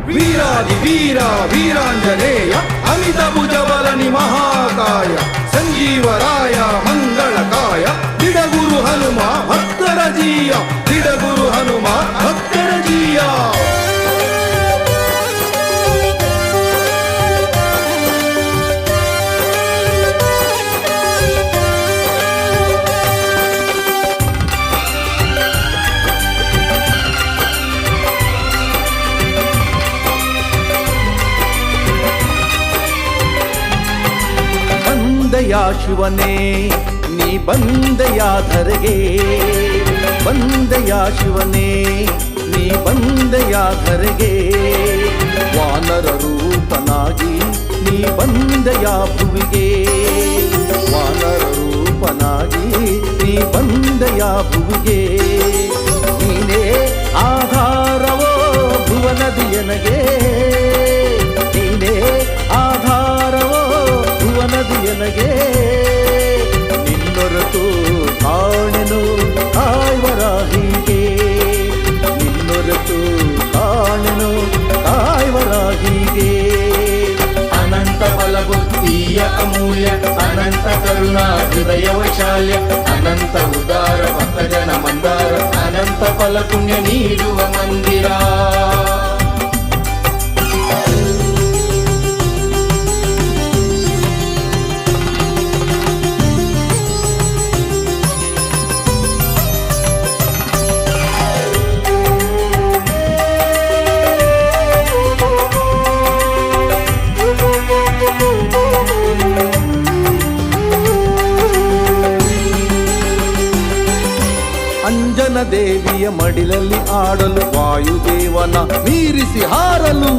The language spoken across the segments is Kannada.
వీరాది వీర వీరాంజనేయ అమిత భుజబలని మహాకాయ సంజీవరాయ మంగళకాయ దిడగురు హనుమ భక్తర జీయ దిడగురు హనుమ భక్తర జీయ ಶಿವನೇ ನೀ ಬಂದೆಯ ಧರೆಗೆ ಬಂದೆಯ ಶಿವನೇ ನೀ ಬಂದೆಯ ಧರೆಗೆ ವಾನರ ರೂಪನಾಗಿ ನೀ ಬಂದೆಯ ಭುವಿಗೆ ವಾನರ ರೂಪನಾಗಿ ನೀ ಬಂದೆಯ ಭುವಿಗೆ ನೀನೇ ಆಧಾರವೋ ಭುವನದಿಯನಗೆ ನೀನೇ ಆಧಾರವೋ ಭುವನದಿಯನಗೆ ನಿನ್ನೊರತು ಕಾಣೆನು ಕಾಯ್ವರಾಹಿಗೆ ನಿನ್ನೊರತು ಕಾಣೆನು ಕಾಯ್ವರಾಹಿಗೆ ಅನಂತ ಬಲಬುದ್ಧಿಯ ಅಮೂಲ್ಯ ಅನಂತ ಕರುಣಾ ಹೃದಯ ವೈಶಾಲ್ಯ ಅನಂತ ಉದಾರ ಭಕ್ತಜನ ಮಂದಾರ ಅನಂತ ಫಲ ಪುಣ್ಯ ನೀಡುವ ಮಂದಿರ ಅಂಜನ ದೇವಿಯ ಮಡಿಲಲ್ಲಿ ಆಡಲು ವಾಯುದೇವನ ಮೀರಿಸಿ ಹಾರಲು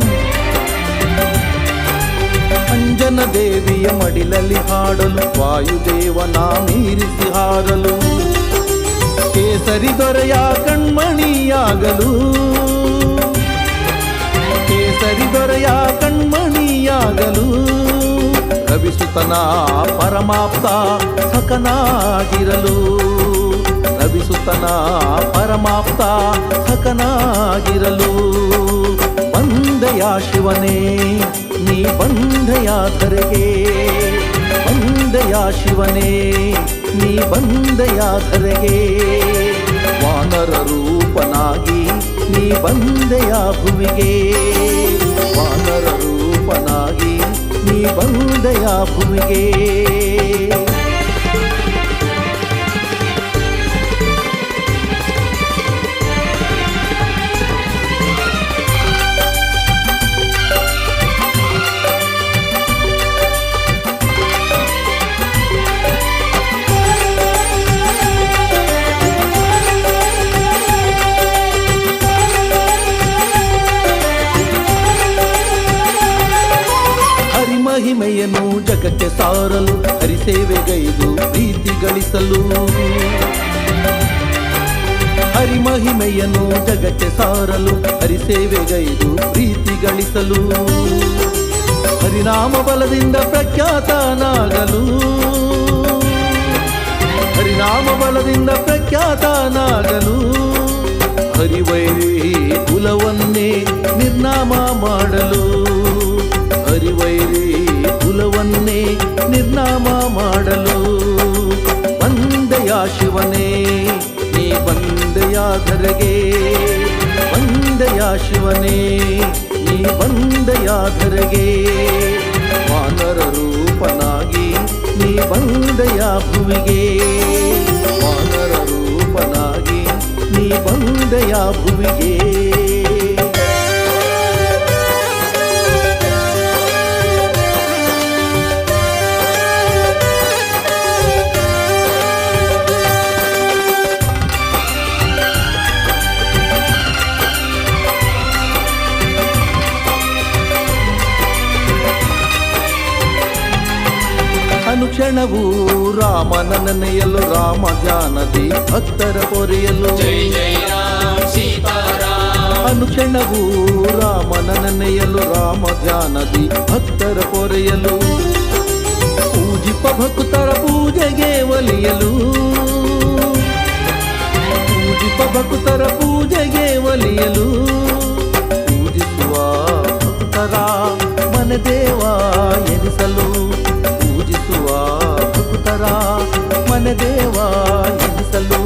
ಅಂಜನ ದೇವಿಯ ಮಡಿಲಲ್ಲಿ ಹಾಡಲು ವಾಯುದೇವನ ಮೀರಿಸಿ ಹಾರಲು ಕೇಸರಿ ದೊರೆಯ ಕಣ್ಮಣಿಯಾಗಲು ಕೇಸರಿ ದೊರೆಯ ಕಣ್ಮಣಿಯಾಗಲು ರವಿಸುತನ ಪರಮಾಪ್ತ ಸಖನಾಗಿರಲು ರವಿಸುತನ ಪರಮಾಪ್ತ ಸಖನಾಗಿರಲು ಬಂದೆಯ ಶಿವನೇ ನೀ ಬಂದೆಯ ಧರೆಗೆ ಬಂದೆಯ ಶಿವನೇ ನೀ ಬಂದೆಯ ಧರೆಗೆ ವಾನರ ರೂಪನಾಗಿ ನೀ ಬಂದೆಯ ಭುವಿಗೆ ವಾನರ ರೂಪನಾಗಿ ನೀ ಬಂದೆಯ ಭುವಿಗೆ ಮಹಿಮೆಯನ್ನು ಜಗಕ್ಕೆ ಸಾರಲು ಹರಿಸೇವೆಗೈದು ಪ್ರೀತಿ ಗಳಿಸಲು ಹರಿಮಹಿಮೆಯನ್ನು ಜಗಕ್ಕೆ ಸಾರಲು ಹರಿಸೇವೆಗೈದು ಪ್ರೀತಿ ಗಳಿಸಲು ಹರಿನಾಮ ಬಲದಿಂದ ಪ್ರಖ್ಯಾತನಾಗಲು ಹರಿನಾಮ ಬಲದಿಂದ ಪ್ರಖ್ಯಾತನಾಗಲು ಹರಿವೈರಿ ಕುಲವನ್ನೇ ನಿರ್ನಾಮ ಮಾಡಲು ಹರಿವೈರಿ ಕುಲವನ್ನೇ ನಿರ್ನಾಮ ಮಾಡಲು ಬಂದೆಯ ಶಿವನೇ ನೀ ಬಂದೆಯ ಧರೆಗೆ ಬಂದೆಯ ಶಿವನೇ ನೀ ಬಂದೆಯ ಧರೆಗೆ ವಾನರ ರೂಪನಾಗಿ ನೀ ಬಂದೆಯ ಭುವಿಗೆ ವಾನರ ರೂಪನಾಗಿ ನೀ ಬಂದೆಯ ಭುವಿಗೆ ಅನುಕ್ಷಣವೂ ರಾಮನ ನೆನೆಯಲು ರಾಮ ಧ್ಯಾನದಿ ಭಕ್ತರ ಪೊರೆಯಲು ಜೈ ಜೈ ರಾಮ್ ಸೀತಾರಾಮ್ ಅನುಕ್ಷಣವೂ ರಾಮನ ನೆನೆಯಲು, ರಾಮ ಧ್ಯಾನದಿ ಭಕ್ತರ ಪೊರೆಯಲು, ಪೂಜಿಪ ಭಕ್ತರ ಪೂಜೆಗೆ ಒಲಿಯಲು, ಪೂಜಿಪ ಭಕ್ತರ ಪೂಜೆಗೆ ಒಲಿಯಲು, ಪೂಜಿಸುವ ಭಕ್ತರ ಮನದೇವ ಎನಿಸಲು, ಪೂಜಿಸುವ ಭಕ್ತರ ಮನದೇವ ಎನಿಸಲು,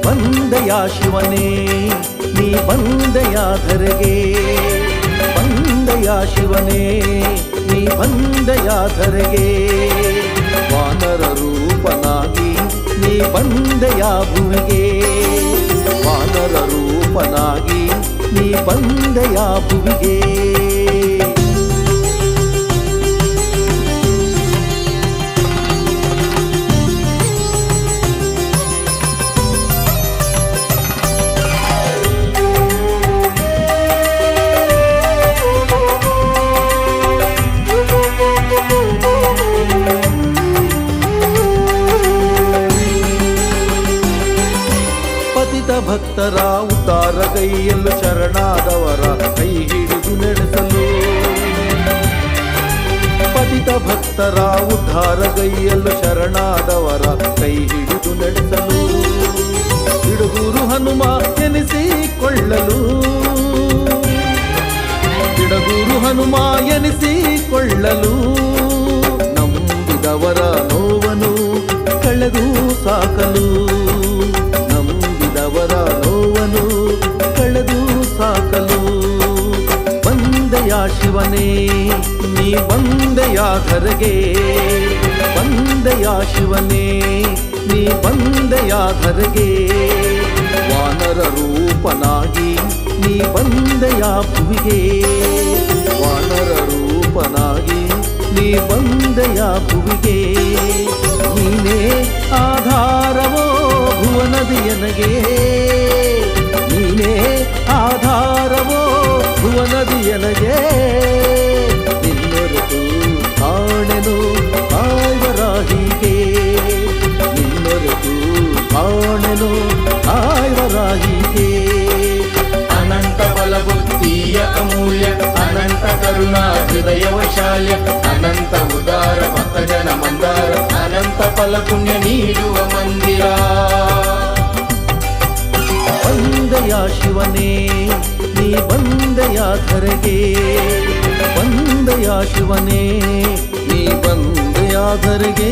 ಬಂದೆಯ ಶಿವನೇ ನೀ ಬಂದೆಯ ಧರೆಗೆ, ಬಂದೆಯ ಶಿವನೇ ನೀ ಬಂದೆಯ ಧರೆಗೆ, ವಾನರ ರೂಪನಾಗಿ ನೀ ಬಂದೆಯ ಭುವಿಗೆ, ವಾನರ ರೂಪನಾಗಿ ನೀ ಬಂದೆಯ ಭುವಿಗೆ. ಭಕ್ತರ ಉದ್ಧಾರಗೈಯಲು, ಶರಣಾದವರ ಕೈ ಹಿಡಿದು ನಡೆಸಲು, ಪತಿತ ಭಕ್ತರ ಉದ್ಧಾರಗೈಯಲು, ಶರಣಾದವರ ಕೈ ಹಿಡಿದು ನಡೆಸಲು, ಬಿಡುಗೂರು ಹನುಮ ಎನಿಸಿಕೊಳ್ಳಲು, ಬಿಡುಗೂರು ಹನುಮ ಎನಿಸಿಕೊಳ್ಳಲು, ನಂಬಿದವರ ನೋವನ್ನು ಕಳೆದು ಸಾಕಲು, ನಂಬಿದವರ ನೋವನ್ನು ಕಳೆದು ಸಾಕಲು, ಬಂದೆಯ ಶಿವನೇ ನೀ ಬಂದೆಯ ಧರೆಗೆ, ಬಂದೆಯ ಶಿವನೇ ನೀ ಬಂದೆಯ ಧರೆಗೆ, ವಾನರ ರೂಪನಾಗಿ ನೀ ಬಂದೆಯ ಭುವಿಗೆ, ವಾನರ ರೂಪನಾಗಿ ನೀ ಬಂದೆಯ ಭುವಿಗೆ, ನೀನೇ ಆಧಾರವೋ ಭುವನದಿಯನಗೆ, ನೀನೇ ಆಧಾರವೋ ಭುವನದಿಯನಗೆ, ನಿನ್ನೊರೆತು ಕಾಣೆನು ಕಾಯ್ವರಾಹಿಗೆ, ನಿನ್ನೊರೆತು ಕಾಣೆನು ಕಾಯ್ವರಾಹಿಗೆ. ಅನಂತ ಬಲಬುದ್ಧಿಯ ಅಮೂಲ್ಯ, ಅನಂತ ಕರುಣಾ ಹೃದಯ ವೈಶಾಲ್ಯ, ಅನಂತ ಉದಾರ ಭಕ್ತ ಜನ ಮಂದಾರ, ಅನಂತ ಫಲ ಪುಣ್ಯ ನೀಡುವ ಮಂದಿರ. ಬಂದೆಯ ಶಿವನೇ ನೀ ಬಂದೆಯ ಧರೆಗೆ, ಬಂದೆಯ ಶಿವನೇ ನೀ ಬಂದೆಯ ಧರೆಗೆ.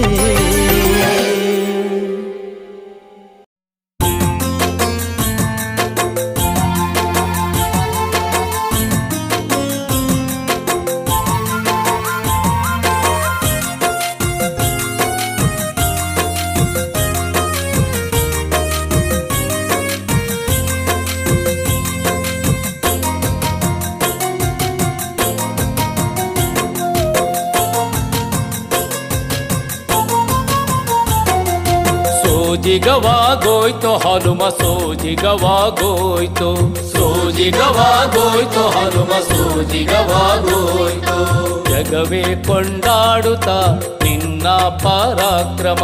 ಸೋಜಿಗವಾಗೋಯ್ತು ಹನುಮ ಸೋಜಿಗವಾಗೋಯ್ತು, ಸೋಜಿಗವಾಗೋಯ್ತು ಹನುಮ ಸೋಜಿಗವಾಗೋಯ್ತು, ಜಗವೇ ಕೊಂಡಾಡುತ್ತಾ ನಿನ್ನ ಪರಾಕ್ರಮ,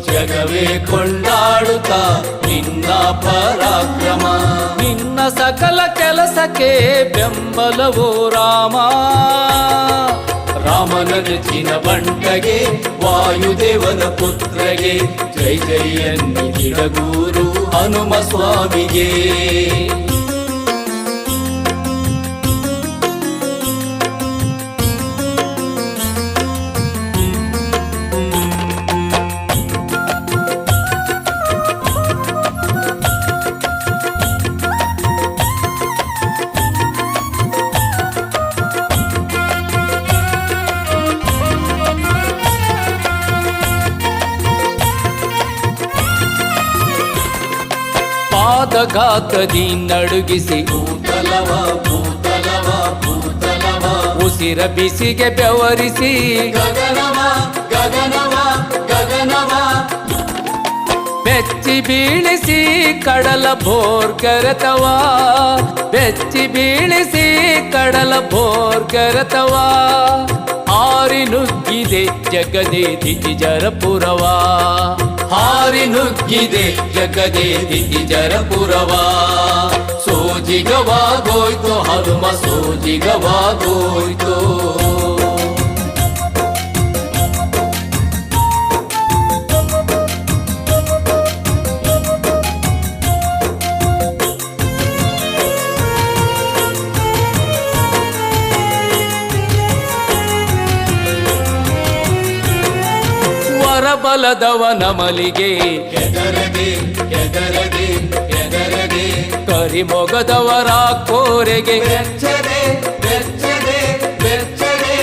ಜಗವೇ ಕೊಂಡಾಡುತ್ತಾ ನಿನ್ನ ಪರಾಕ್ರಮ, ನಿನ್ನ ಸಕಲ ಕೆಲಸಕ್ಕೆ ಬೆಂಬಲವೋ ರಾಮ, ರಾಮನ ನೆಚ್ಚಿನ ಬಂಟಗೆ ವಾಯುದೇವನ ಪುತ್ರಗೆ, ಜೈ ಜೈ ಎನ್ನಿಡಗೂರು ಹನುಮ ಸ್ವಾಮಿಗೆ. ಪಾದಘಾತದಿ ನಡುಗಿಸಿ ಭೂತಲವ ಭೂತಲವ ಭೂತಲವ, ಉಸಿರ ಬಿಸಿಗೆ ಬೆವರಿಸಿ ಗಗನವ ಗಗನವ ಗಗನವ, ಬೆಚ್ಚಿ ಬೀಳಿಸಿ ಕಡಲ ಭೋರ್ಗರತವ, ಬೆಚ್ಚಿ ಬೀಳಿಸಿ ಕಡಲ ಭೋರ್ಗರತವ, ಹಾರಿ ನುಗ್ಗಿದೆ ಜಗದೇ ದಿತಿಜರಪುರವ, ಹಾರಿ ನುಗ್ಗಿದೆ ಜಗದೇ ದಿತಿಜರಪುರವ, ಸೋಜಿಗವಾಗೋಯ್ತು ಹನುಮ ಸೋಜಿಗವಾಗೋಯ್ತು. ವರಬಲದವನ ಮಲಿಗೆ ಕೆದರದೆ ಕೆದರದೆ ಕೆದರದೆ ಕರಿಮೊಗದವರ ಕೋರೆಗೆ ಬೆಚ್ಚದೆ ಬೆಚ್ಚದೆ ಬೆಚ್ಚದೆ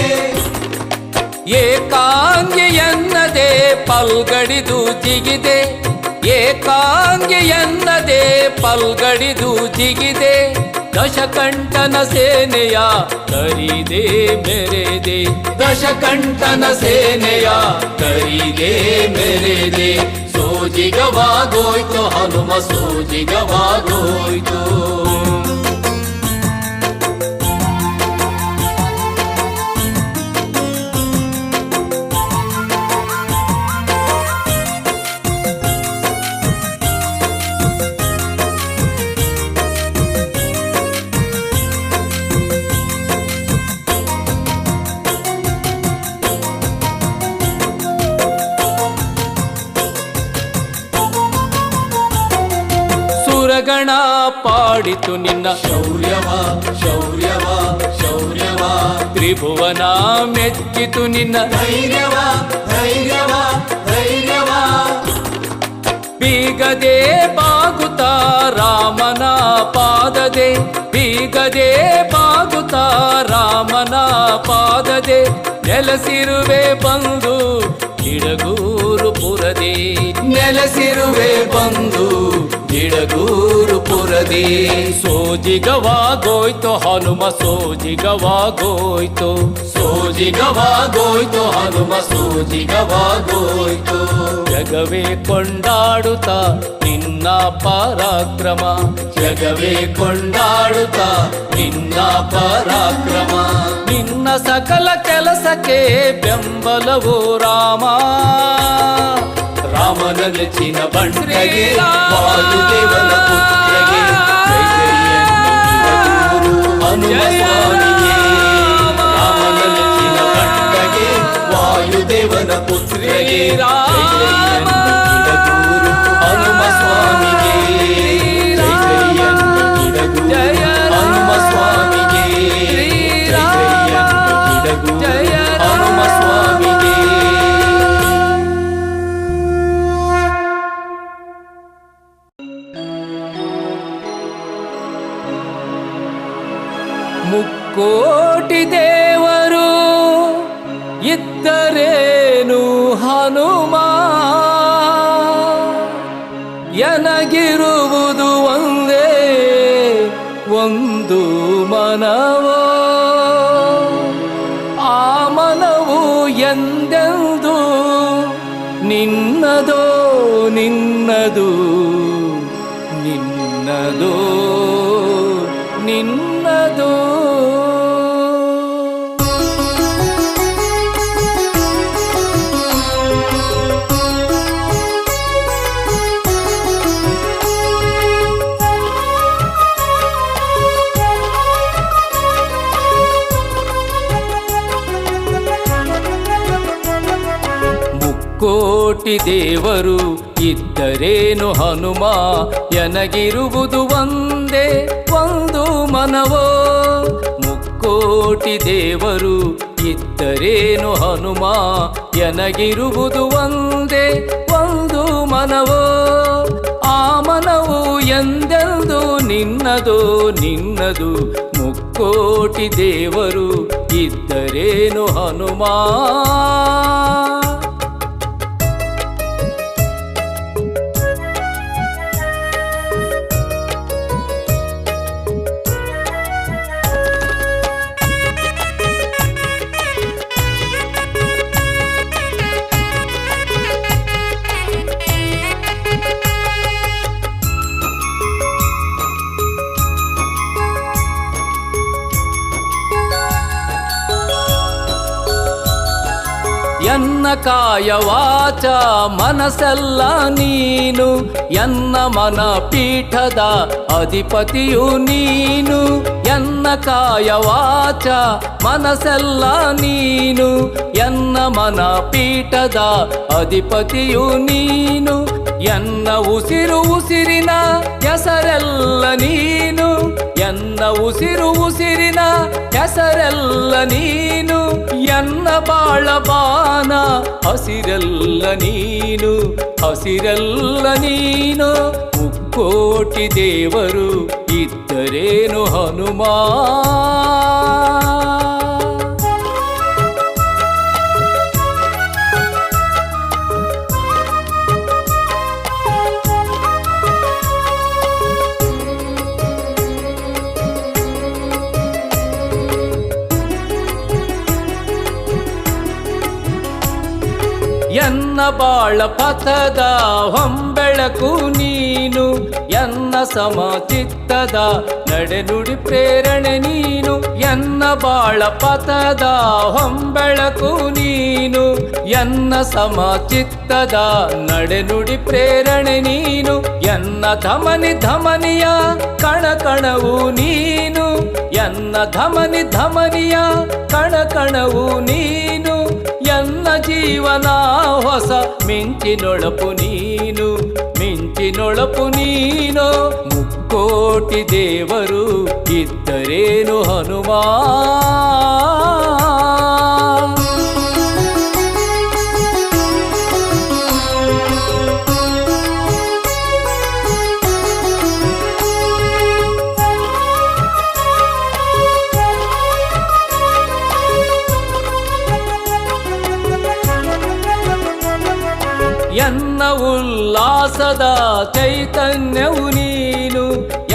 ಏಕಾಂಗಿಯನ್ನದೆ ಪಲ್ಗಡಿದು ಜಿಗಿದೆ, ಏಕಾಂಗಿಯನ್ನದೆ ಪಲ್ಗಡಿದು ಜಿಗಿದೆ. ದಶಕಂಠನ ಸೇನೆಯ ಕರಿದೆ ಮೆರೆದೆ, ದಶಕಂಠನ ಸೇನೆಯ ಕರಿದೆ ಮೆರೆದೆ. ಸೋಜಿಗವಾಗೋಯ್ತು ಹನುಮ ಸೋಜಿಗವಾಗೋಯ್ತು. ಸುರಗಣ ಪಾಡಿತು ನಿನ್ನ ಶೌರ್ಯವ ಶೌರ್ಯವ ಶೌರ್ಯವ ತ್ರಿಭುವನ ಮೆಚ್ಚಿತು ನಿನ್ನ ಧೈರ್ಯವ ಧೈರ್ಯವ ಧೈರ್ಯವ ಬೀಗದೆ ಬಾಗುತ್ತ ರಾಮನ ಪಾದದೆ, ಬೀಗದೆ ಬಾಗುತ್ತ ರಾಮನ ಪಾದದೆ. ನೆಲೆಸಿರುವೆ ಬಂದು ಗಿಡಗೂರು ಪುರದೆ, ನೆಲೆಸಿರುವೆ ಬಂದು ಗಿಡಗೂರು ಪುರದೆ. ಸೋಜಿಗವಾಗೋಯ್ತು ಹನುಮ ಸೋಜಿಗವಾಗೋಯ್ತು, ಸೋಜಿಗವಾಗೋಯ್ತು ಹನುಮ ಸೋಜಿಗವಾಗೋಯ್ತು. ಜಗವೇ ಕೊಂಡಾಡುತ್ತ ನಿನ್ನ ಪರಾಕ್ರಮ, ಜಗವೇ ಕೊಂಡಾಡುತ್ತ ನಿನ್ನ ಪರಾಕ್ರಮ. ನಿನ್ನ ಸಕಲ ಕೆಲಸಕ್ಕೆ ಬೆಂಬಲವು ರಾಮ, ರಾಮನ ನೆಚ್ಚಿನ ಬಂಟಗೆ ವಾಯುದೇವನ ಪುತ್ರಗೆ ಜೈ ಜೈ ಎನ್ನುತ್ತಿರಗೂರು ಹನುಮ ಸ್ವಾಮಿಗೆ. ರಾಮನ ನೆಚ್ಚಿನ ಬಂಟಗೆ ವಾಯುದೇವನ ಪುತ್ರಗೆ ಜೈ ಜೈ ಎನ್ನುತ್ತಿರಗೂರು ಹನುಮ ಸ್ವಾಮಿಗೆ. ಜೈ ಜೈ ಎನ್ನುತ್ತಿರಗೂರು ಹನುಮ ಸ್ವಾಮಿಗೆ. ಜೈ ಜೈ ಎನ್ನುತ್ತಿರಗೂರು ಹನುಮ ಸ್ವಾಮಿಗೆ. ಮುಕ್ಕೋಟಿ ದೇವರು ಇದ್ದರೇನು ಹನುಮ, ಎನಗಿರುವುದು ಒಂದೇ ಒಂದು ಮನವೋ. ಆ ಮನವು ಎಂದೆಂದು ನಿನ್ನದೋ ನಿನ್ನದು ನಿನ್ನದೋ ನಿನ್ನದೋ. ಮುಕ್ಕೋಟಿ ದೇವರು ಇದ್ದರೇನು ಹನುಮ, ಎನಗಿರುವುದು ಒಂದೇ ಒಂದು ಮನವೋ. ಮುಕ್ಕೋಟಿ ದೇವರು ಇದ್ದರೇನು ಹನುಮ, ಎನಗಿರುವುದು ಒಂದೇ ಒಂದು ಮನವೋ. ಆ ಮನವು ಎಂದೆಂದು ನಿನ್ನದು ನಿನ್ನದು. ಮುಕ್ಕೋಟಿ ದೇವರು ಇದ್ದರೇನು ಹನುಮ. ಎನ್ನ ಕಾಯ ವಾಚ ಮನಸ್ಸೆಲ್ಲ ನೀನು ಎನ್ನ ಮನ ಪೀಠದ ಅಧಿಪತಿಯು ನೀನು ಎನ್ನ ಕಾಯ ವಾಚ ಮನಸ್ಸೆಲ್ಲ ನೀನು ಎನ್ನ ಮನ ಪೀಠದ ಅಧಿಪತಿಯು ನೀನು ಎನ್ನ ಉಸಿರು ಉಸಿರಿನ ಹೆಸರೆಲ್ಲ ನೀನು ಎನ್ನ ಉಸಿರು ಉಸಿರಿನ ಹೆಸರೆಲ್ಲ ನೀನು ಎನ್ನ ಬಾಳ ಬಾನ ಹಸಿರೆಲ್ಲ ನೀನು ಹಸಿರೆಲ್ಲ ನೀನು ಮುಕ್ಕೋಟಿ ದೇವರು ಇದ್ದರೇನು ಹನುಮ ಎನ್ನ ಬಾಳ ಪಥದ ಹೊಂಬೆಳಕು ನೀನು ಎನ್ನ ಸಮಚಿತ್ತದ ನಡೆನುಡಿ ಪ್ರೇರಣೆ ನೀನು ಎನ್ನ ಬಾಳ ಪಥದ ಹೊಂಬೆಳಕು ನೀನು ಎನ್ನ ಸಮಚಿತ್ತದ ನಡೆನುಡಿ ಪ್ರೇರಣೆ ನೀನು ಎನ್ನ ಧಮನಿ ಧಮನಿಯ ಕಣಕಣವು ನೀನು ಎನ್ನ ಧಮನಿ ಧಮನಿಯ ಕಣಕಣವು ನೀನು ಎನ್ನ ಜೀವನ ಹೊಸ ಮಿಂಚಿನೊಳಪು ನೀನು ಮಿಂಚಿನೊಳಪು ನೀನು ಮುಕ್ಕೋಟಿ ದೇವರು ಇದ್ದರೇನು ಹನುಮ ಎನ್ನ ಉಲ್ಲಾಸದ ಚೈತನ್ಯವು ನೀನು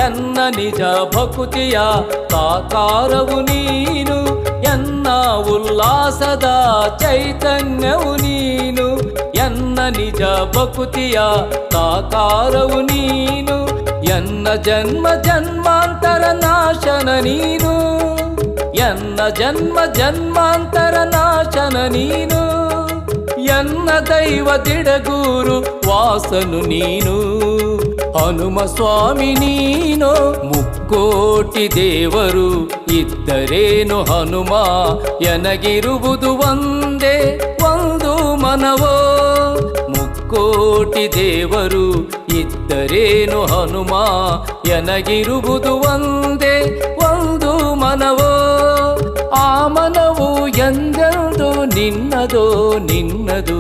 ಎನ್ನ ನಿಜ ಭಕುತಿಯ ಸಾಕಾರವು ನೀನು ಎನ್ನ ಉಲ್ಲಾಸದ ಚೈತನ್ಯವು ನೀನು ಎನ್ನ ನಿಜ ಭಕುತಿಯ ಸಾಕಾರವು ನೀನು ಎನ್ನ ಜನ್ಮ ಜನ್ಮಾಂತರ ನಾಶನ ನೀನು ಎನ್ನ ಜನ್ಮ ಜನ್ಮಾಂತರ ನಾಶನ ನೀನು ಎನ್ನ ದೈವ ದಿಡಗೂರು ವಾಸನು ನೀನು ಹನುಮ ಸ್ವಾಮಿ ನೀನು ಮುಕ್ಕೋಟಿ ದೇವರು ಇದ್ದರೇನು ಹನುಮ ಎನಗಿರುವುದು ಒಂದೇ ಒಂದು ಮನವೋ ಮುಕ್ಕೋಟಿ ದೇವರು ಇದ್ದರೇನು ಹನುಮ ಎನಗಿರುವುದು ಒಂದೇ ಒಂದು ಮನವೋ ಆ ಮನವು ಎಂದೆಂದು ನಿನ್ನದೋ ನಿನ್ನದು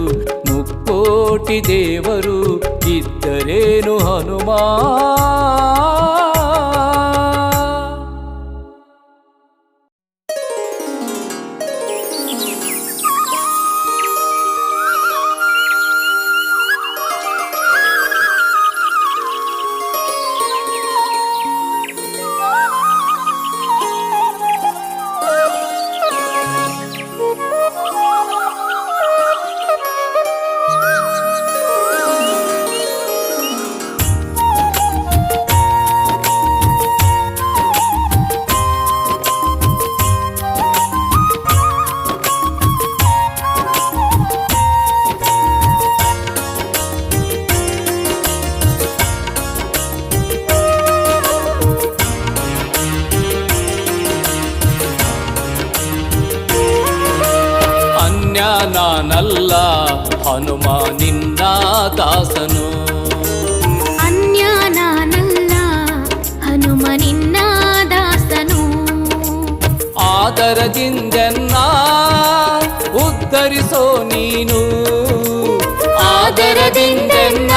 ಮುಕ್ಕೋಟಿ ದೇವರು ಇದ್ದರೇನು ಹನುಮ ನಾನಲ್ಲ ಹನುಮ ನಿನ್ನ ದಾಸನು ಅನ್ಯ ನಾನಲ್ಲ ಹನುಮ ನಿನ್ನ ದಾಸನು ಆದರದಿಂದೆನ್ನ ಉದ್ಧರಿಸೋ ನೀನು ಆದರದಿಂದೆನ್ನ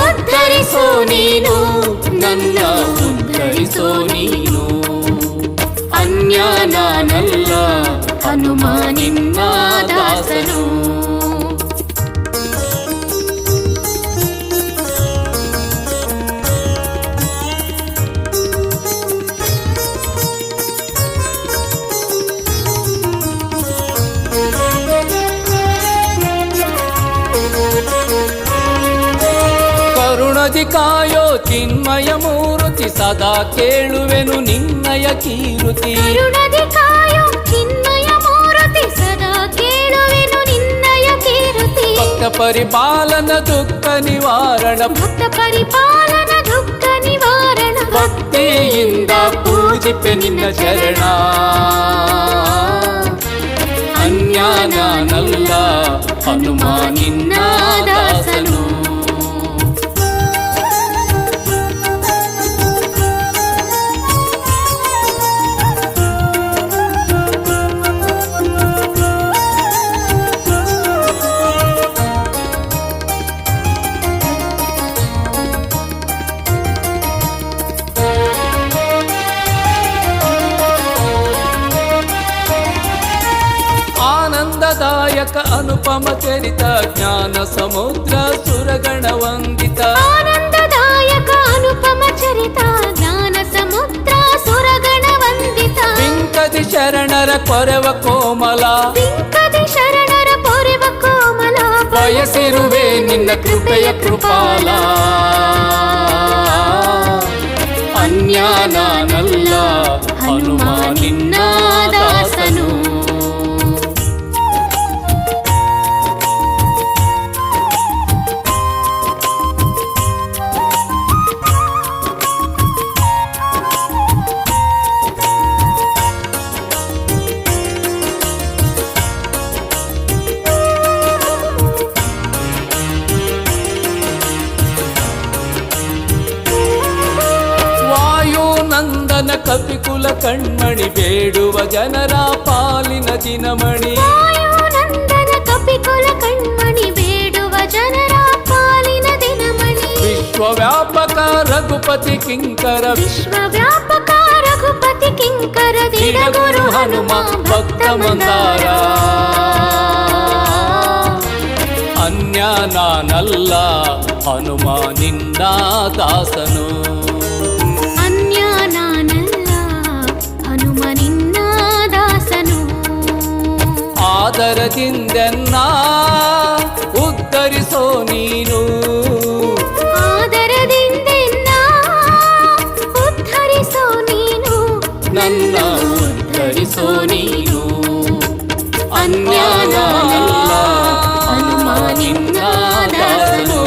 ಉದ್ಧರಿಸೋ ನೀನು ನನ್ನ ಉದ್ಧರಿಸೋ ನೀನು ಅನ್ಯ ನಾನಲ್ಲ ಹನುಮ ನಿನ್ನ ದಾಸನು ಕರುಣದಿ ಕಾಯೋ ಚಿನ್ಮಯ ಮೂರುತಿ ಸದಾ ಕೇಳುವೆನು ನಿನ್ನಯ ಕೀರುತಿ ಕರುಣದಿ ಕಾಯೋ ಚಿನ್ಮಯ ಮೂರುತಿ ಸದಾ ಕೇಳುವೆನು ಪರಿಪಾಲನ ದುಃಖ ನಿವಾರಣ ಭಕ್ತ ಪರಿಪಾಲನ ದುಃಖ ನಿವಾರಣ ಭಕ್ತಿಯಿಂದ ಪೂಜಿಪೆ ನಿನ್ನ ಚರಣ ಅನ್ಯ ನಾನಲ್ಲ ಹನುಮ ನಿನ್ನ ದಾಸನು ಆನಂದದಾಯಕ ಅನುಪಮ ಚರಿತ ಜ್ಞಾನ ಸಮುದ್ರ ಸುರಗಣ ವಂದಿತ ಆನಂದದಾಯಕ ಅನುಪಮ ಚರಿತ ಜ್ಞಾನ ಸಮುದ್ರ ಸುರಗಣ ವಂದಿತ ಪಿಂಕದಿ ಶರಣರ ಕೊರವ ಕೋಮಲ ಪಿಂಕದಿ ಶರಣರ ಪೊರೆವ ಕೋಮಲ ಬಯಸಿರುವೆ ನಿನ್ನ ಕೃಪೆಯ ಕೃಪಾಲ ಅನ್ಯ ನಾನಲ್ಲ ಹನುಮ ನಿನ್ನ ದಾಸನು ವಾಯುನಂದನ ಕಪಿಕುಲ ಕಣ್ಮಣಿ ಬೇಡುವ ಜನರ ಪಾಲಿನ ದಿನಮಣಿ ವಾಯುನಂದನ ಕಪಿಕುಲ ಕಣ್ಮಣಿ ಬೇಡುವ ಜನರ ಪಾಲಿನ ದಿನಮಣಿ ವಿಶ್ವವ್ಯಾಪಕ ರಘುಪತಿ ಕಿಂಕರ ವಿಶ್ವವ್ಯಾಪಕ ರಘುಪತಿ ಕಿಂಕರ ದಿನ ಗುರು ಹನುಮ ಭಕ್ತ ಮಂದಾರ ಅನ್ಯ ನಾನಲ್ಲ ಹನುಮ ನಿನ್ನ ದಾಸನು ಅನ್ಯ ನಾನಲ್ಲ ಹನುಮ ನಿನ್ನ ದಾಸನು ಆದರದಿಂದೆನ್ನ ಉದ್ಧರಿಸೋ ನೀನು ಆದರದಿಂದೆನ್ನ ಉದ್ಧರಿಸೋ ನೀನು ನನ್ನ ಉದ್ಧರಿಸೋ ನೀನು ಅನ್ಯ ನಾನಲ್ಲ ಹನುಮ ನಿನ್ನ ದಾಸನು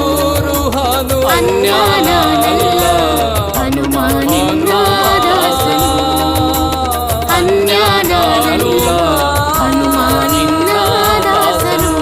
ಹನು ಅನ್ಯ ನಾನಲ್ಲ ಹನುಮ ನಿನ್ನ ದಾಸನು ಅನ್ಯ ನಾನಲ್ಲ ಹನುಮ ನಿನ್ನ ದಾಸನು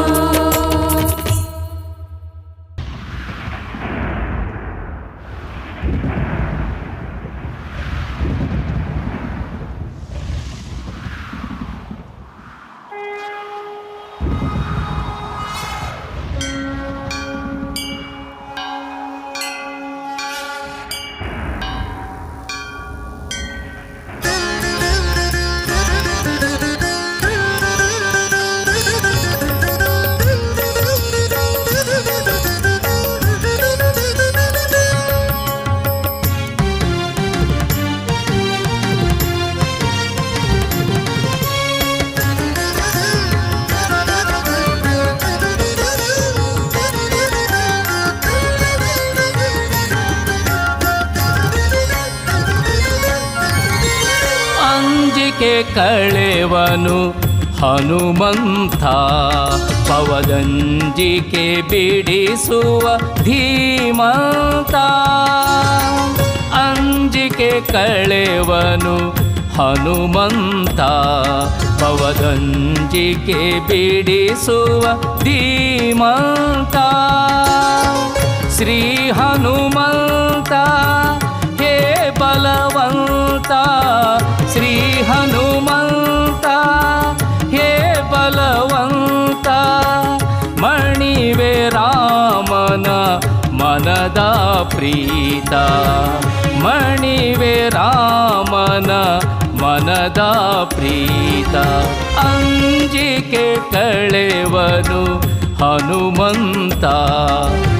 ಅಂಜಿಕೆ ಕಳೆವನು ಹನುಮಂತ ಪವದಂಜಿಕೆ ಬಿಡಿಸುವ ಧೀಮಂತ ಅಂಜಿಕೆ ಕಳೆವನು ಹನುಮಂತ ಪವದಂಜಿಕೆ ಬಿಡಿಸುವ ಧೀಮಂತ ಶ್ರೀ ಹನುಮಂತ ಹೇ ಬಲವಂತ ಶ್ರೀ ಹನುಮಂತ ಹೇ ಬಲವಂತ ಮಣಿವೆ ರಾಮನ ಮನದ ಪ್ರೀತ ಮಣಿವೆ ರಾಮನ ಮನದ ಪ್ರೀತ ಅಂಜಿಕೆ ಕಳೆವನು ಹನುಮಂತ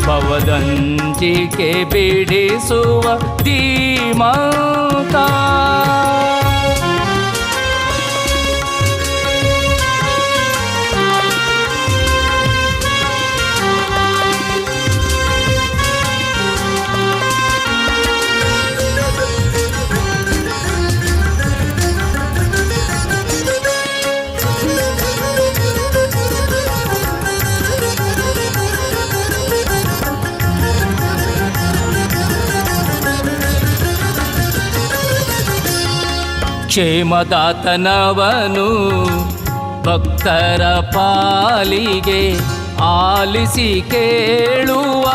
ಪವದಂಜಿಕೆ ಬಿಡಿಸುವ ಧೀಮಂತ ಕ್ಷೇಮದಾತನವನು ಭಕ್ತರ ಪಾಲಿಗೆ ಆಲಿಸಿ ಕೇಳುವ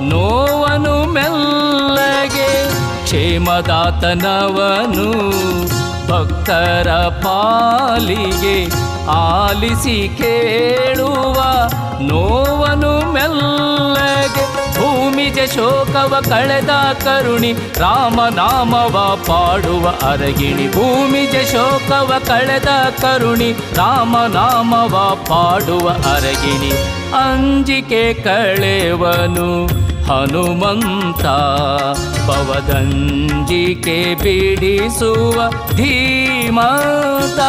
ನೋವನು ಮೆಲ್ಲಗೆ. ಕ್ಷೇಮದಾತನವನು ಭಕ್ತರ ಪಾಲಿಗೆ ಆಲಿಸಿ ಕೇಳುವ ನೋವನು ಮೆಲ್ಲಗೆ. ಭೂಮಿಜ ಶೋಕವ ಕಳೆದ ಕರುಣಿ ರಾಮನಾಮವ ಪಾಡುವ ಅರಗಿಣಿ. ಭೂಮಿಜ ಶೋಕವ ಕಳೆದ ಕರುಣಿ ರಾಮನಾಮವ ಪಾಡುವ ಅರಗಿಣಿ. ಅಂಜಿಕೆ ಕಳೆವನು ಹನುಮಂತ ಭವದಂಜಿಕೆ ಬಿಡಿಸುವ ಧೀಮಂತ.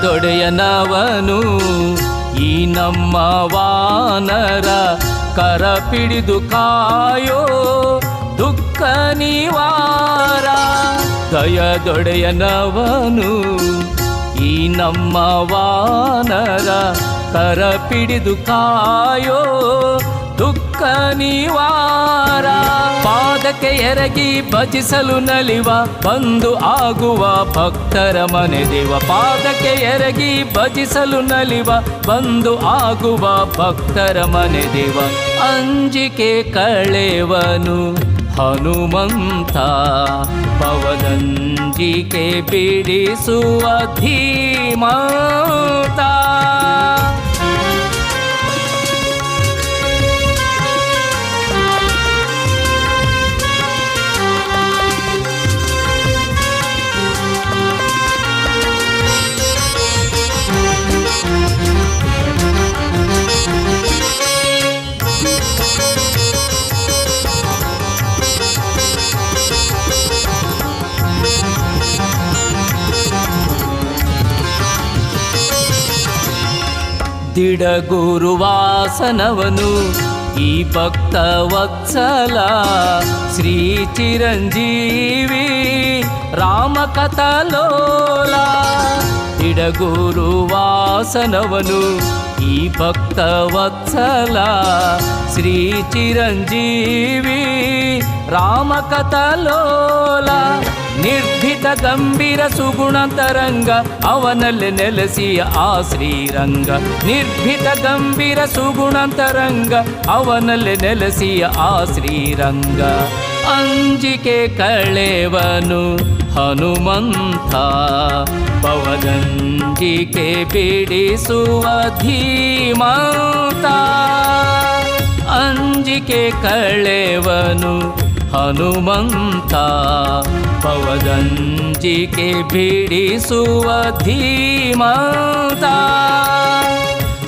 ದೊಡೆಯನವನು ಈ ನಮ್ಮ ವಾನರ ಕರ ಪಿಡಿದು ಕಾಯೋ ದುಃಖ ನಿವಾರ. ದೊಡೆಯನವನು ಈ ನಮ್ಮ ವಾನರ ಕರ ಪಿಡಿದು ಕಾಯೋ ದುಃಖ ನಿವಾರ. ಪಾದಕ್ಕೆ ಎರಗಿ ಭಜಿಸಲು ನಲಿವ ಬಂದು ಆಗುವ ಭಕ್ತರ ಮನೆ ದೇವ. ಪಾದಕ್ಕೆ ಎರಗಿ ಭಜಿಸಲು ನಲಿವ ಬಂದು ಆಗುವ ಭಕ್ತರ ಮನೆ ದೇವ. ಅಂಜಿಕೆ ಕಳೆವನು ಹನುಮಂತ ಭವದಂಜಿಕೆ ಬಿಡಿಸುವ ಧೀಮಂತ. ದಿಡಗುರುವಾಸನವನು ಈ ಭಕ್ತ ವತ್ಸಲ ಶ್ರೀ ಚಿರಂಜೀವಿ ರಾಮಕಥಲೋಲ. ದಿಡಗುರುವಾಸನವನು ಈ ಭಕ್ತ ವತ್ಸಲ ಶ್ರೀ ಚಿರಂಜೀವಿ ರಾಮಕಥಲೋಲ. ನಿರ್ಭೀತ ಗಂಭೀರ ಸುಗುಣ ತರಂಗ ಅವನಲ್ಲಿ ನೆಲೆಸಿಯ ಆ ಶ್ರೀರಂಗ. ನಿರ್ಭೀತ ಗಂಭೀರ ಸುಗುಣ ತರಂಗ ಅವನಲ್ಲಿ ನೆಲೆಸಿಯ ಆ ಶ್ರೀರಂಗ. ಅಂಜಿಕೆ ಕಳೆವನು ಹನುಮಂತ ಭವದಂಜಿಕೆ ಬಿಡಿಸುವ ಧೀಮಂತ. ಅಂಜಿಕೆ ಕಳೆವನು ಹನುಮಂತ ಭವದಂಜಿಕೆ ಬಿಡಿಸುವ ಧೀಮಂತ.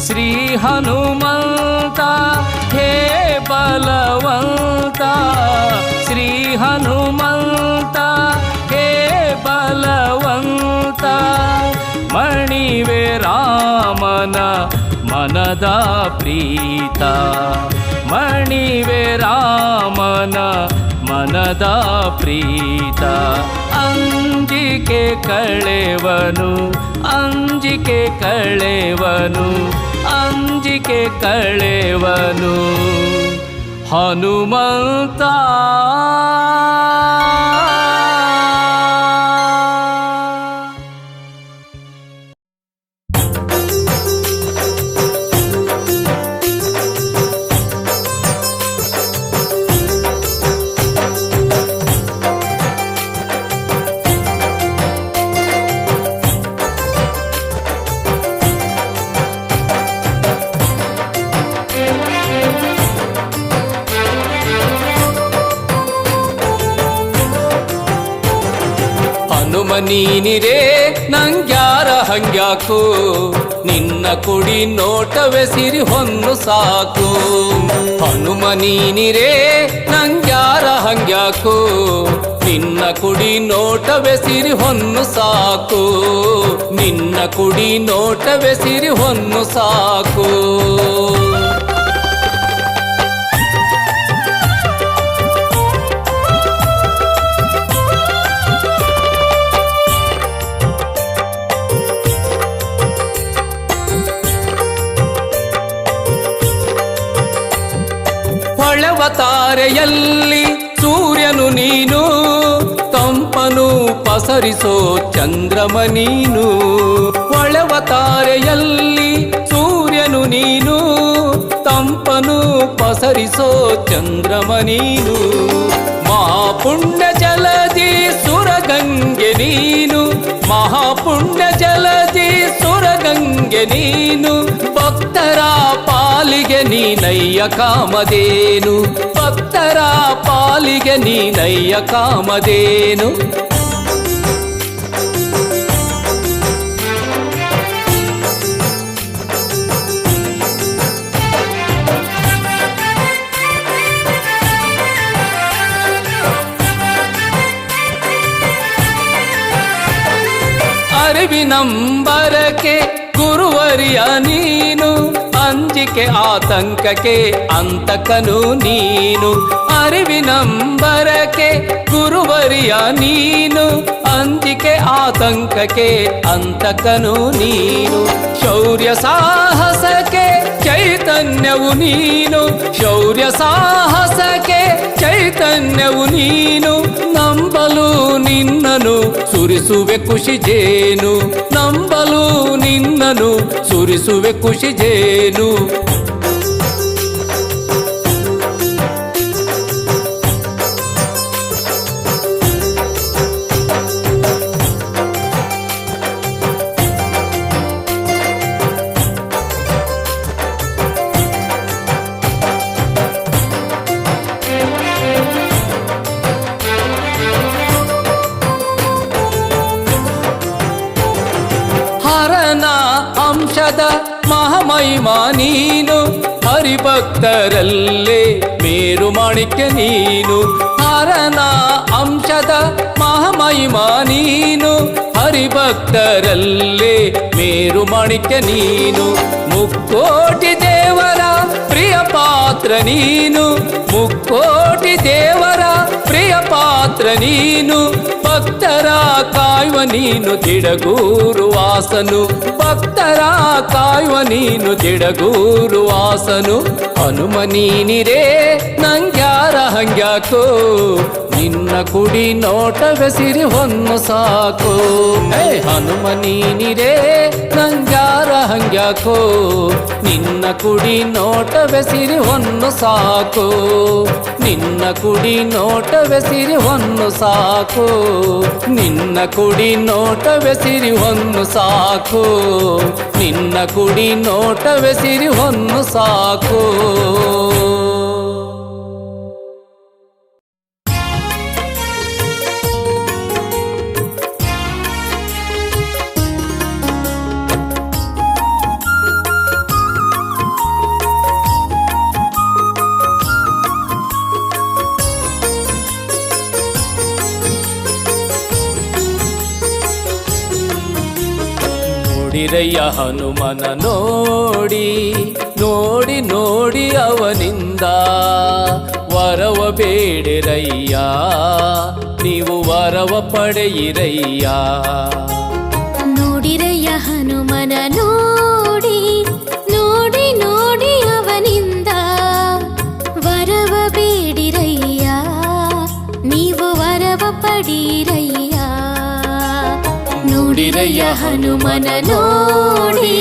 ಶ್ರೀ ಹನುಮಂತ ಹೇ ಬಲವಂತ. ಶ್ರೀ ಹನುಮಂತ ಹೇ ಬಲವಂತ. ಮಣಿವೆ ರಾಮನ ಮನದ ಪ್ರೀತ. ಮಣಿವೆ ರಾಮನ ಮನದ ಪ್ರೀತ. ಅಂಜಿಕೆ ಕಳೆವನು ಅಂಜಿಕೆ ಕಳೆವನು ಅಂಜಿಕೆ ಕಳೆವನು ಹನುಮಂತ. ಹನುಮ ನೀನಿರೇ ನಂಗ್ಯಾರ ಹಂಗ್ಯಾಕು ನಿನ್ನ ಕುಡಿ ನೋಟವೇ ಸಿರಿ ಹೊನ್ನು ಸಾಕು ಹನುಮ ನೀನಿರೇ ನಂಗ್ಯಾರ ಹಂಗ್ಯಾಕು ನಿನ್ನ ಕುಡಿ ನೋಟವೇ ಸಿರಿ ಹೊನ್ನು ಸಾಕು ನಿನ್ನ ಕುಡಿ ನೋಟವೇ ಸಿರಿ ಹೊನ್ನು ಸಾಕು ಹೊಳೆವ ತಾರೆಯಲ್ಲಿ ಸೂರ್ಯನು ನೀನು ತಂಪನು ಪಸರಿಸೋ ಚಂದ್ರಮ ನೀನು ಹೊಳೆವ ತಾರೆಯಲ್ಲಿ ಸೂರ್ಯನು ನೀನು ತಂಪನು ಪಸರಿಸೋ ಚಂದ್ರಮ ನೀನು ಮಹಾಪುಣ್ಯ ಜಲದಿ ಸುರಗಂಗೆ ನೀನು ಮಹಾಪುಣ್ಯ ಜಲದಿ ಸುರಗಂಗೆ ನೀನು ಭಕ್ತರ ಪಾಲಿಗೆ ನೀನಯ್ಯ ಕಾಮಧೇನು ಭಕ್ತರ ಪಾಲಿಗೆ ನೀನಯ್ಯ ಕಾಮಧೇನು ಅರಿವಿನಂಬರಕ್ಕೆ ಗುರುವರಿಯ ನೀನು ಅಂಜಿಕೆ ಆತಂಕಕ್ಕೆ ಅಂತಕನು ನೀನು ಅರಿವಿನಂಬರಕ್ಕೆ ಗುರುವರಿಯ ನೀನು ಅಂಜಿಕೆ ಆತಂಕಕ್ಕೆ ಅಂತಕನು ನೀನು ಶೌರ್ಯ ಸಾಹಸಕ್ಕೆ ಚೈತನ್ಯವು ನೀನು ಶೌರ್ಯ ಸಾಹಸಕ್ಕೆ ಚೈತನ್ಯವು ನೀನು ನಂಬಲು ನಿನ್ನನು ಸುರಿಸುವೆ ಖುಷಿ ಜೇನು ನಂಬಲು ನಿನ್ನನು ಸುರಿಸುವೆ ಖುಷಿ ಜೇನು ಅಂಶದ ಮಹಾಮಹಿಮಾ ನೀನು ಹರಿಭಕ್ತರಲ್ಲೇ ಮೇರು ಮಾಣಿಕ್ಯ ನೀನು ಹರನ ಅಂಶದ ಮಹಾಮಹಿಮಾ ನೀನು ಹರಿಭಕ್ತರಲ್ಲೇ ಮೇರು ಮಾಣಿಕ್ಯ ನೀನು ಮುಕ್ಕೋಟಿ ದೇವರ ಪ್ರಿಯ ಪಾತ್ರ ನೀನು ಮುಕ್ಕೋಟಿ ದೇವರ ಪ್ರಿಯ ಪಾತ್ರ ನೀನು ಭಕ್ತರ ಕಾಯುವ ನೀನು ದಿಡಗೂರು ವಾಸನು ಭಕ್ತರ ಕಾಯುವ ನೀನು ದಿಡಗೂರು ವಾಸನು ಹನುಮ ನೀನಿರೇ ನಂಗ್ಯಾರ ಹಂಗ್ಯಾಕೋ ನಿನ್ನ ಕುಡಿ ನೋಟವೇ ಸಿರಿ ಹೊನ್ನು ಸಾಕು ಹನುಮ ನೀನಿರೇ ನಂಗ್ಯಾರ ಹಂಗ್ಯಾಕೋ ನಿನ್ನ ಕುಡಿ ನೋಟವೇ ಸಿರಿ ಹೊನ್ನು ಸಾಕು ನಿನ್ನ ಕುಡಿ ನೋಟವೇ ಸಿರಿ ಹೊನ್ನು ಸಾಕು ನಿನ್ನ ಕುಡಿ ನೋಟವೇ ಸಿರಿ ಹೊನ್ನು ಸಾಕು ನಿನ್ನ ಕುಡಿ ನೋಟವೇ ಸಿರಿ ಹೊನ್ನು ಸಾಕು ನೋಡಿರಯ್ಯ ಹನುಮನ ನೋಡಿ ನೋಡಿ ನೋಡಿ ಅವನಿಂದ ವರವ ಬೇಡಿರಯ್ಯ ನೀವು ವರವ ಪಡೆಯಿರಯ್ಯ ನೋಡಿರಯ್ಯ ಹನುಮನ ನೋಡಿ ನೋಡಿ ನೋಡಿ ಅವನಿಂದ ವರವ ಬೇಡಿರಯ್ಯ ನೀವು ವರವ ಪಡೀರಯ್ಯ ನೋಡಿರಯ್ಯ ಹನುಮನ ನೋಡಿ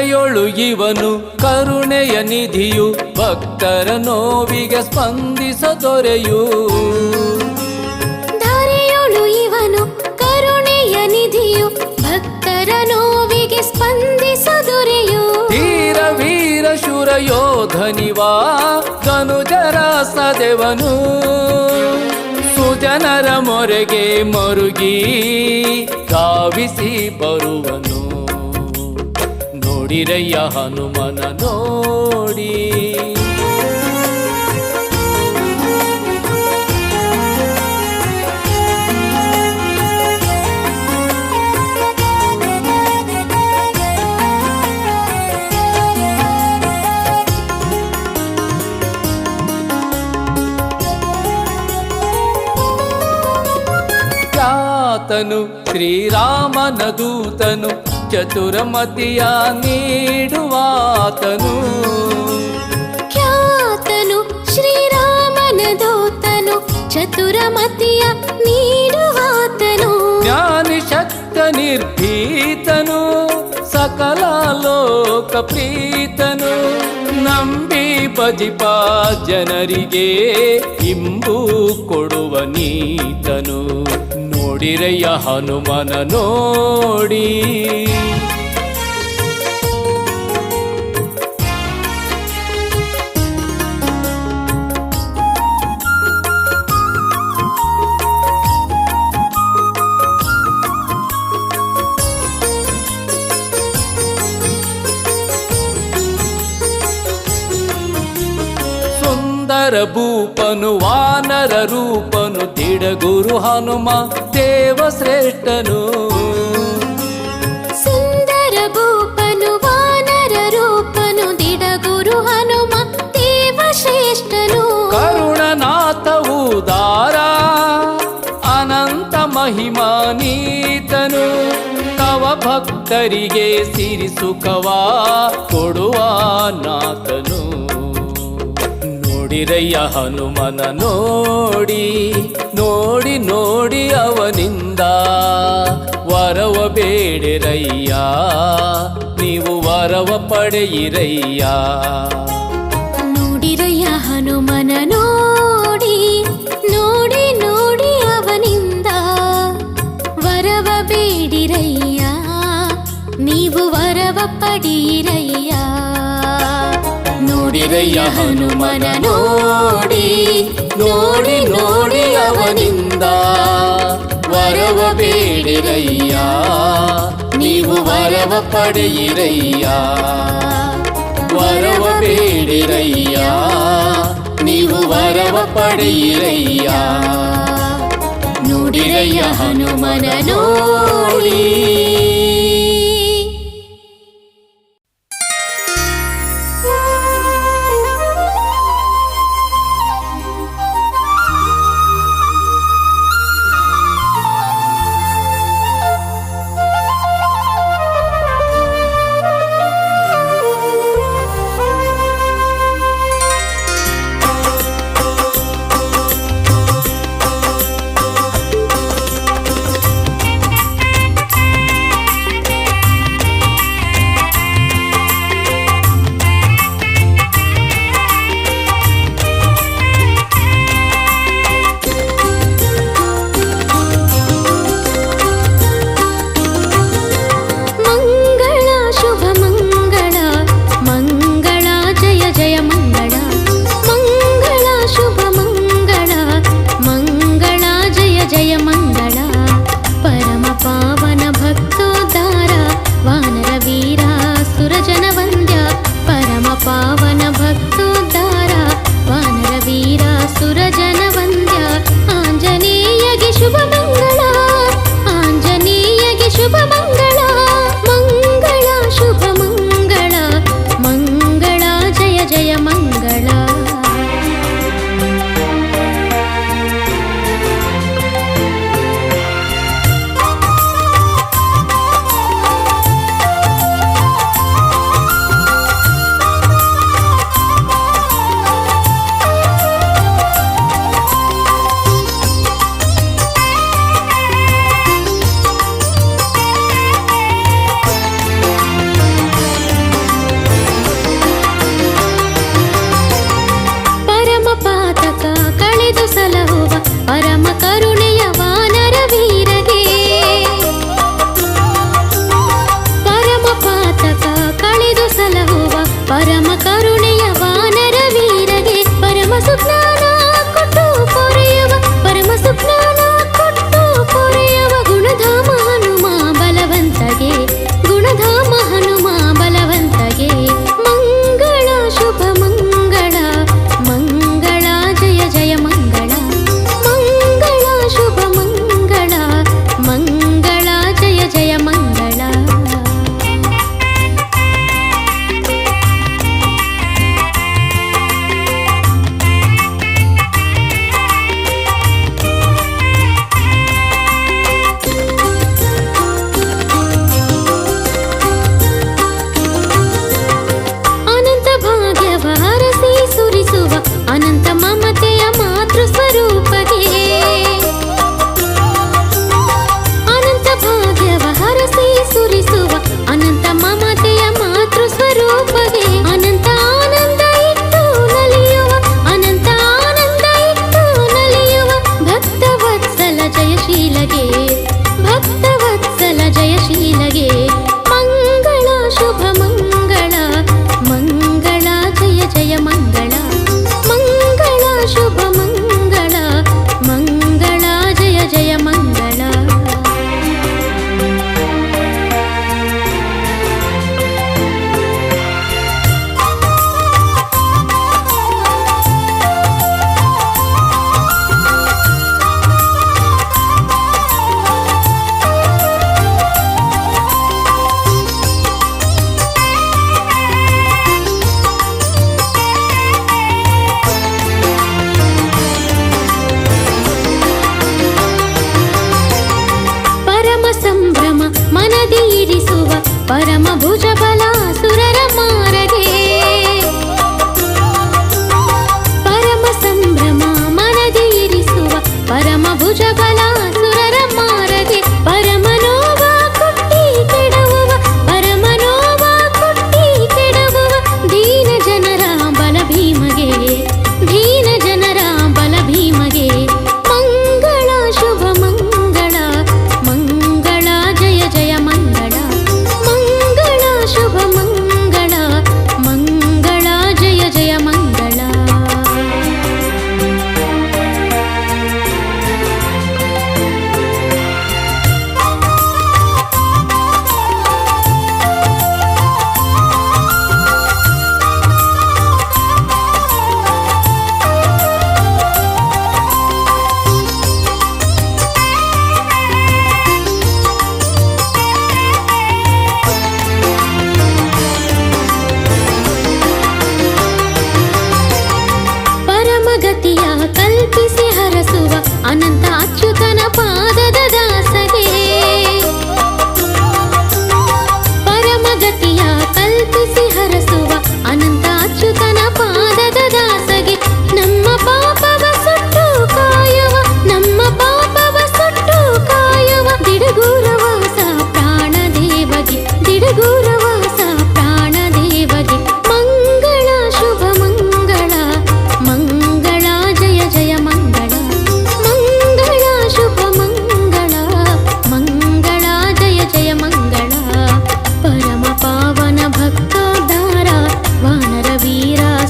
ಧರೆಯೊಳು ಇವನು ಕರುಣೆಯ ನಿಧಿಯು ಭಕ್ತರ ನೋವಿಗೆ ಸ್ಪಂದಿಸ ದೊರೆಯು ಧಾರೆಯೊಳು ಇವನು ಕರುಣೆಯ ನಿಧಿಯು ಭಕ್ತರ ನೋವಿಗೆ ಸ್ಪಂದಿಸ ದೊರೆಯು ಧೀರ ವೀರ ಶೂರ ಯೋಧನಿವಾ ಧನುಜರ ಸದೆವನು ಸುಜನರ ಮೊರೆಗೆ ಮರುಗಿ ಧಾವಿಸಿ ಬರುವನು ನೋಡಿರಯ್ಯ ಹನುಮನ ನೋಡಿ ಖ್ಯಾತನು ಶ್ರೀರಾಮನ ದೂತನು ಚತುರಮತಿಯ ನೀಡುವಾತನು ಖ್ಯಾತನು ಶ್ರೀರಾಮನ ದೂತನು ಚತುರಮತಿಯ ನೀಡುವಾತನು ಜ್ಞಾನಿ ಶಕ್ತ ನಿರ್ಭೀತನು ಸಕಲ ಲೋಕ ಪ್ರೀತನು ನಂಬಿ ಭಜಿಪ ಜನರಿಗೆ ಇಂಬು ಕೊಡುವ ನೀತನು ನೋಡಿರಯ್ಯ ಹನುಮನ ನೋಡಿ ಸುಂದರ ಭೂಪನು ವಾನರ ರೂಪನು ದಿಡಗುರು ಹನುಮ ದೇವ ಶ್ರೇಷ್ಠನು ಸುಂದರ ಭೂಪನು ವಾನರ ರೂಪನು ದಿಡಗುರು ಹನುಮ ದೇವ ಶ್ರೇಷ್ಠನು ಕರುಣನಾಥ ಉದಾರ ಅನಂತ ಮಹಿಮಾನೀತನು ತವ ಭಕ್ತರಿಗೆ ಸಿರಿ ಸುಖವಾ ಕೊಡುವ ನಾಥನು ನೋಡಿರಯ್ಯ ಹನುಮನ ನೋಡಿ ನೋಡಿ ನೋಡಿ ಅವನಿಂದ ವರವ ಬೇಡಿರಯ್ಯ ನೀವು ವರವ ಪಡೆಯಿರಯ್ಯ ನೋಡಿರಯ್ಯ ಹನುಮನ ನೋಡಿ ನೋಡಿ ನೋಡಿ ಅವನಿಂದ ವರವ ಬೇಡಿರಯ್ಯ ನೀವು ವರವ ಪಡೆಯಿರಯ್ಯ ನೋಡಿರಯ್ಯ ಹನುಮನ ನೋಡಿ ನೋಡಿ ನೋಡಿ ಅವನಿಂದ ವರವ ಬೇಡಿರಯ್ಯ ನೀವು ವರವ ಪಡೆಯಿರಯ್ಯ ವರವ ಬೇಡಿರಯ್ಯ ನೀವು ವರವ ಪಡೆಯಿರಯ್ಯ ನೋಡಿರಯ್ಯ ಹನುಮನ ನೋಡಿ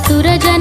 ಸುರಜನ